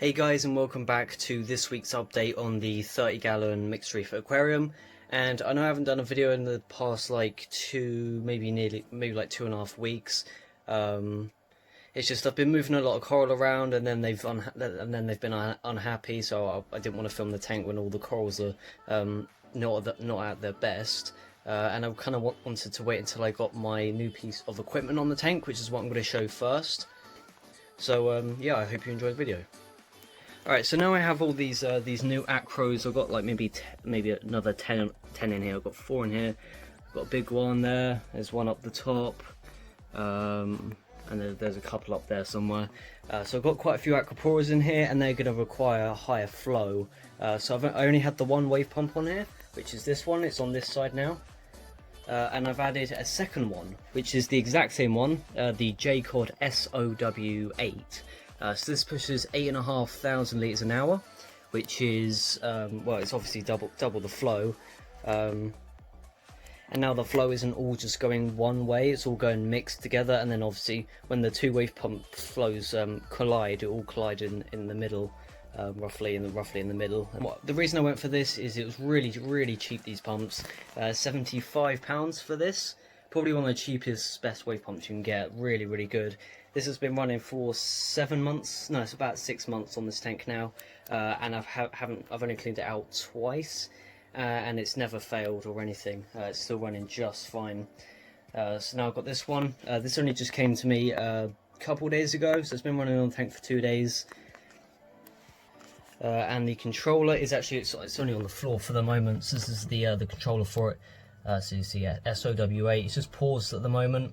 Hey guys, and welcome back to this week's update on the 30-gallon mixed reef aquarium. And I know I haven't done a video in the past like maybe like 2.5 weeks. It's just I've been moving a lot of coral around, and then they've been unhappy. So I didn't want to film the tank when all the corals are not at their best. And I kind of wanted to wait until I got my new piece of equipment on the tank, which is what I'm going to show first. So yeah, I hope you enjoy the video. Alright, so now I have all these new acros. I've got like maybe another 10 in here. I've got 4 in here. I've got a big one there. There's one up the top. And there's a couple up there somewhere. So I've got quite a few aquaporas in here, and they're going to require a higher flow. So I only had the one wave pump on here, which is this one. It's on this side now. And I've added a second one, which is the exact same one, the Jecod Sow-8. So this pushes 8,500 litres an hour, which is, well, it's obviously double the flow. And now the flow isn't all just going one way, it's all going mixed together, and then obviously when the two wave pump flows collide, it all collide in the middle, roughly in the middle. And the reason I went for this is it was really cheap, these pumps. £75 for this. Probably one of the cheapest, best wave pumps you can get. Really good. This has been running for 7 months. No, it's about 6 months on this tank now, and I've only cleaned it out twice, and it's never failed or anything. It's still running just fine. So now I've got this one. This only just came to me a couple days ago, so it's been running on the tank for 2 days. And the controller is actually it's only on the floor for the moment. So this is the controller for it. So you see, yeah, SOW8. It's just paused at the moment.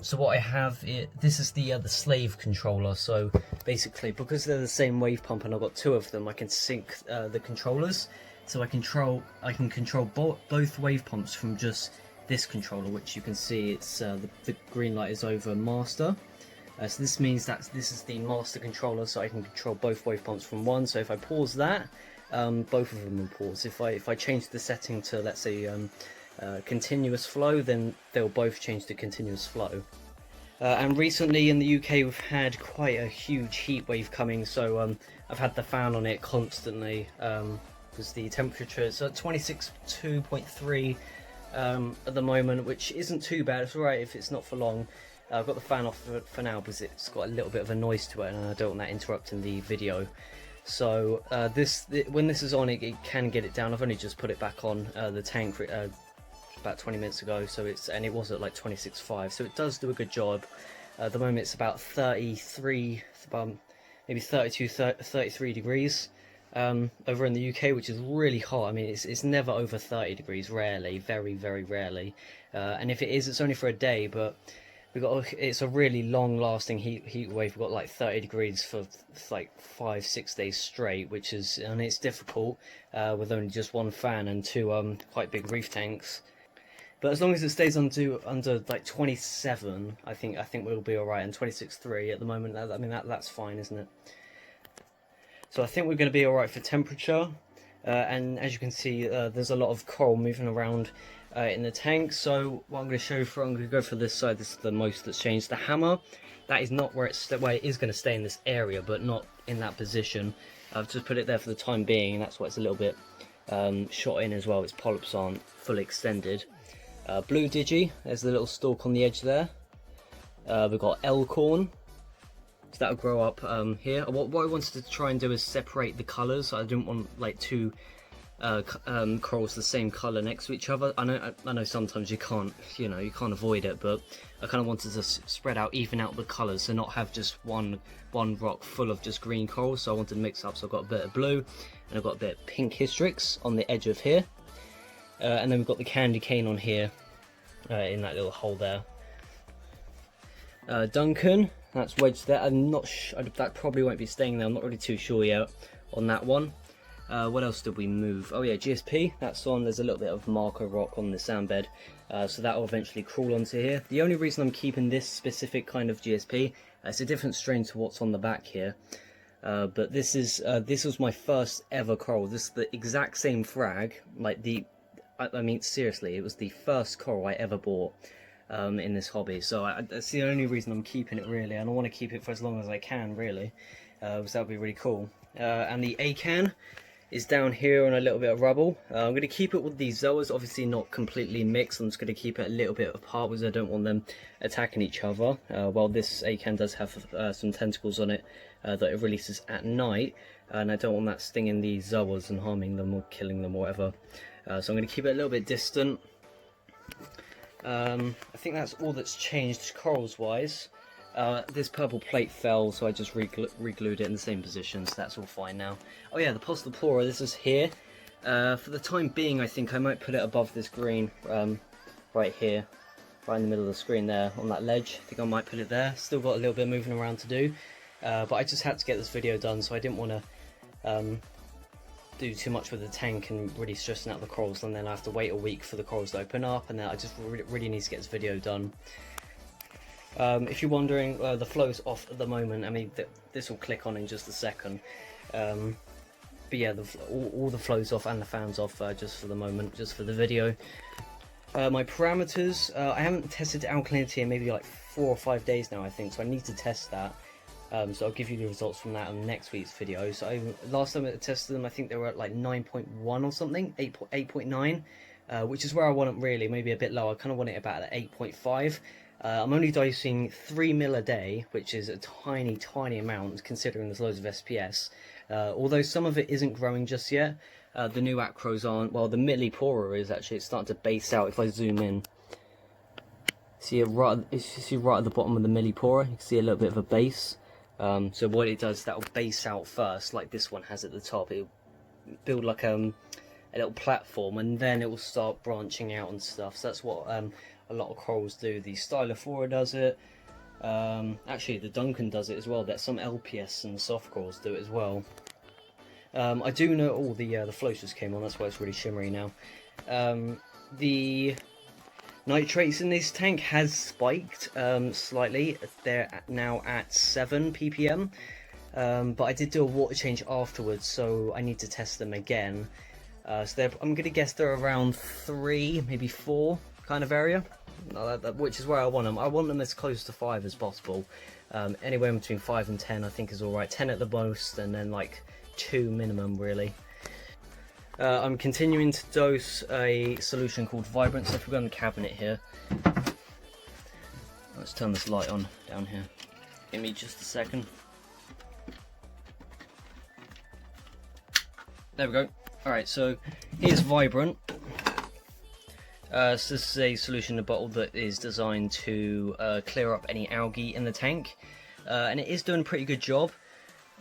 So what I have, this is the slave controller. So basically, because they're the same wave pump and I've got 2 of them, I can sync the controllers. So I can control both wave pumps from just this controller, which you can see it's the green light is over master. So this means that this is the master controller, so I can control both wave pumps from one. So if I pause that, both of them will pause. If I change the setting to, let's say, continuous flow, then they'll both change to continuous flow. And recently in the UK we've had quite a huge heat wave coming, so I've had the fan on it constantly, because the temperature is at 26.2.3 at the moment, which isn't too bad. It's alright if it's not for long. I've got the fan off for now because it's got a little bit of a noise to it, and I don't want that interrupting the video. So when this is on, it can get it down. I've only just put it back on the tank about 20 minutes ago, so it was at like 26.5, so it does do a good job. At the moment it's about 33, maybe 32, 33 degrees over in the UK, which is really hot. I mean, it's never over 30 degrees, rarely, very rarely. And if it is, it's only for a day, but it's a really long-lasting heat wave. We've got like 30 degrees for like 5-6 days straight, and it's difficult with only just one fan and 2 quite big reef tanks. But as long as it stays under like 27, I think we'll be all right. And 26.3 at the moment. I mean that's fine, isn't it? So I think we're going to be all right for temperature. And as you can see, there's a lot of coral moving around in the tank. So what I'm going to show you, I'm going to go for this side. This is the most that's changed. The hammer, that is not where it is going to stay in this area, but not in that position. I've just put it there for the time being, and that's why it's a little bit shot in as well. Its polyps aren't fully extended. Blue digi, there's the little stalk on the edge there. We've got elkhorn, so that'll grow up here. What I wanted to try and do is separate the colours. I didn't want like 2 corals the same colour next to each other. I know sometimes you can't avoid it, but I kind of wanted to spread out, even out the colours, so not have just one rock full of just green corals. So I wanted to mix up. So I've got a bit of blue, and I've got a bit of pink hystrix on the edge of here. And then we've got the candy cane on here, in that little hole there. Duncan, that's wedged there. I'm not sure, that probably won't be staying there. I'm not really too sure yet on that one. What else did we move? Oh yeah, GSP, that's on. There's a little bit of marker rock on the sand bed, so that will eventually crawl onto here. The only reason I'm keeping this specific kind of GSP, it's a different strain to what's on the back here. But this was my first ever coral. This is the exact same frag, like I mean, seriously, it was the first coral I ever bought in this hobby. So that's the only reason I'm keeping it, really, and I want to keep it for as long as I can, really. so that would be really cool. And the acan is down here on a little bit of rubble. I'm going to keep it with these zoas, obviously not completely mixed. I'm just going to keep it a little bit apart because I don't want them attacking each other. While this acan does have some tentacles on it that it releases at night, and I don't want that stinging these zoas and harming them or killing them or whatever. So I'm going to keep it a little bit distant. I think that's all that's changed corals wise. This purple plate fell, so I just re-glued it in the same position, so that's all fine now. Oh yeah, the Postlepora, this is here. For the time being, I think I might put it above this green, right here, right in the middle of the screen there, on that ledge. I think I might put it there. Still got a little bit of moving around to do, but I just had to get this video done, so I didn't want to do too much with the tank and really stressing out the corals, and then I have to wait a week for the corals to open up, and then I just really need to get this video done. If you're wondering, the flow's off at the moment. I mean, this will click on in just a second. But yeah, all the flow's off and the fan's off just for the moment, just for the video. My parameters, I haven't tested alkalinity in maybe like 4 or 5 days now, I think, so I need to test that. So I'll give you the results from that on next week's video. So last time I tested them, I think they were at like 9.1 or something, 8.9, which is where I want them really, maybe a bit lower. I kind of want it about at 8.5. I'm only dosing 3 ml a day, which is a tiny amount considering there's loads of SPS. Although some of it isn't growing just yet. The new acros aren't. Well, the Mailordercorals is actually, it's starting to base out. If I zoom in, see it right at the bottom of the Mailordercoral, you can see a little bit of a base. So what it does, that will base out first, like this one has at the top. It'll build like a little platform, and then it will start branching out and stuff. So that's what a lot of corals do. The Stylophora does it. Actually, the Duncan does it as well. There's some LPS and soft corals do it as well. I do know all the floats just came on. That's why it's really shimmery now. The nitrates in this tank has spiked slightly. They're now at 7 ppm. But I did do a water change afterwards, so I need to test them again. So I'm going to guess they're around 3, maybe 4 kind of area, which is where I want them. I want them as close to 5 as possible. Anywhere between 5 and 10 I think is alright. 10 at the most, and then like 2 minimum really. I'm continuing to dose a solution called Vibrant. So if we go in the cabinet here, let's turn this light on down here. Give me just a second. There we go. Alright, so here's Vibrant. So this is a solution in a bottle that is designed to clear up any algae in the tank. And it is doing a pretty good job.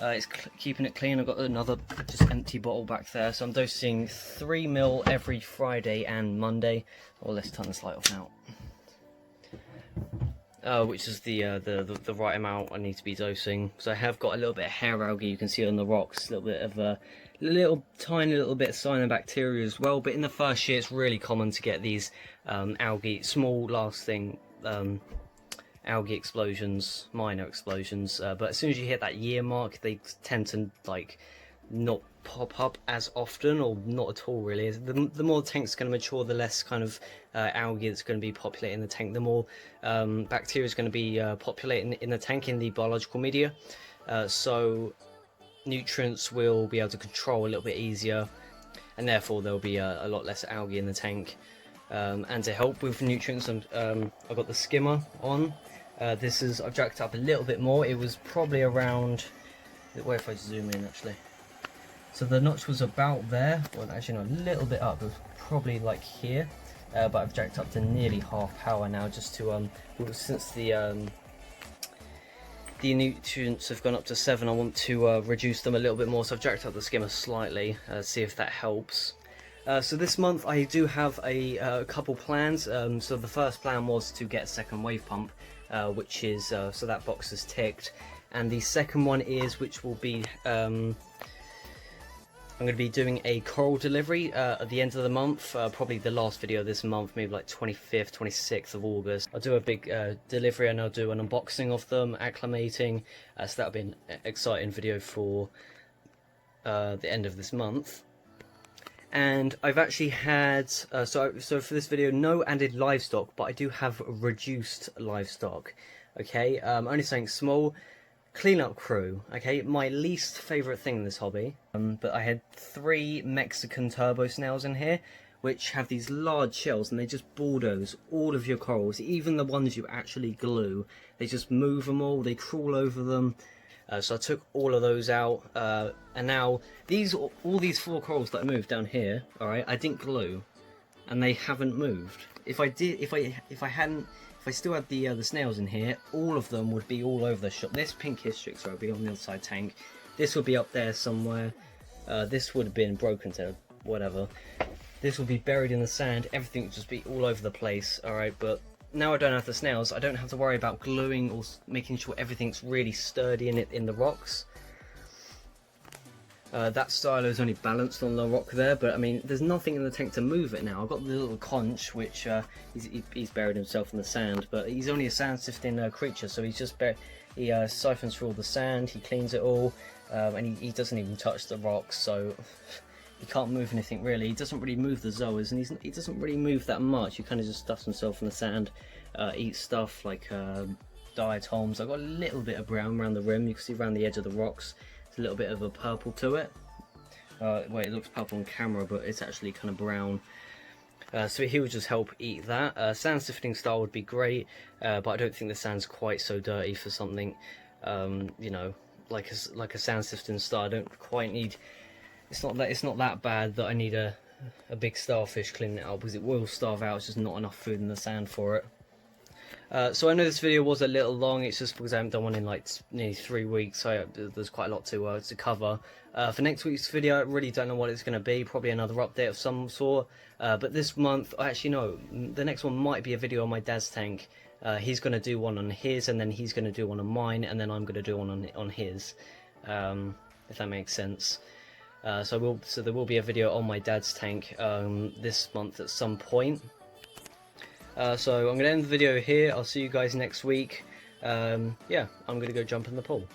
It's keeping it clean. I've got another just empty bottle back there. So I'm dosing 3 ml every Friday and Monday. Or let's turn this light off now. Which is the right amount I need to be dosing. So I have got a little bit of hair algae, you can see on the rocks, a little bit of tiny little bit of cyanobacteria as well. But in the first year, it's really common to get these algae, small lasting algae explosions, minor explosions. But as soon as you hit that year mark, they tend to like not pop up as often, or not at all really. The more the tank's going to mature, the less kind of algae that's going to be populating the tank, the more bacteria is going to be populating in the tank, in the biological media. So nutrients will be able to control a little bit easier, and therefore there'll be a lot less algae in the tank. And to help with nutrients, I've got the Skimmer on. I've jacked up a little bit more. It was probably around, where if I zoom in actually. So the notch was about there, well actually no, a little bit up, it was probably like here. But I've jacked up to nearly half power now, just to, since the nutrients have gone up to 7, I want to reduce them a little bit more, so I've jacked up the Skimmer slightly, see if that helps. So this month I do have a couple plans. So the first plan was to get a second wave pump, which is, so that box is ticked. And the second one is, which will be, I'm going to be doing a coral delivery at the end of the month, probably the last video of this month, maybe like 25th, 26th of August. I'll do a big delivery, and I'll do an unboxing of them, acclimating, so that'll be an exciting video for the end of this month. And I've actually had, so for this video, no added livestock, but I do have reduced livestock, okay? Only something small. cleanup crew. Okay, my least favourite thing in this hobby. But I had 3 Mexican turbo snails in here, which have these large shells, and they just bulldoze all of your corals, even the ones you actually glue. They just move them all, they crawl over them. So I took all of those out, and now all these 4 corals that I moved down here, all right, I didn't glue, and they haven't moved. If I did, if I still had the snails in here, all of them would be all over the shop. This pink Hystrix would be on the outside tank. This would be up there somewhere. This would have been broken to whatever. This would be buried in the sand. Everything would just be all over the place. All right, but now I don't have the snails. I don't have to worry about gluing or making sure everything's really sturdy in the rocks. That stylo is only balanced on the rock there, but I mean, there's nothing in the tank to move it now. I've got the little conch, which he's buried himself in the sand, but he's only a sand sifting creature, so he siphons through all the sand, he cleans it all, and he doesn't even touch the rocks, so he can't move anything really. He doesn't really move the zoas, and he doesn't really move that much. He kind of just stuffs himself in the sand, eats stuff like diatoms. I've got a little bit of brown around the rim. You can see around the edge of the rocks. A little bit of a purple to it. Wait, it looks purple on camera, but it's actually kind of brown. So he would just help eat that. Sand sifting style would be great, but I don't think the sand's quite so dirty for something, you know, like a sand sifting style. I don't quite need. It's not that bad that I need a big starfish cleaning it up, because it will starve out. It's just not enough food in the sand for it. So I know this video was a little long. It's just because I haven't done one in like nearly 3 weeks, so there's quite a lot to cover. For next week's video, I really don't know what it's going to be. Probably another update of some sort. But this month, actually no, the next one might be a video on my dad's tank. He's going to do one on his, and then he's going to do one on mine, and then I'm going to do one on his. If that makes sense. So there will be a video on my dad's tank this month at some point. So I'm going to end the video here. I'll see you guys next week. Yeah, I'm going to go jump in the pool.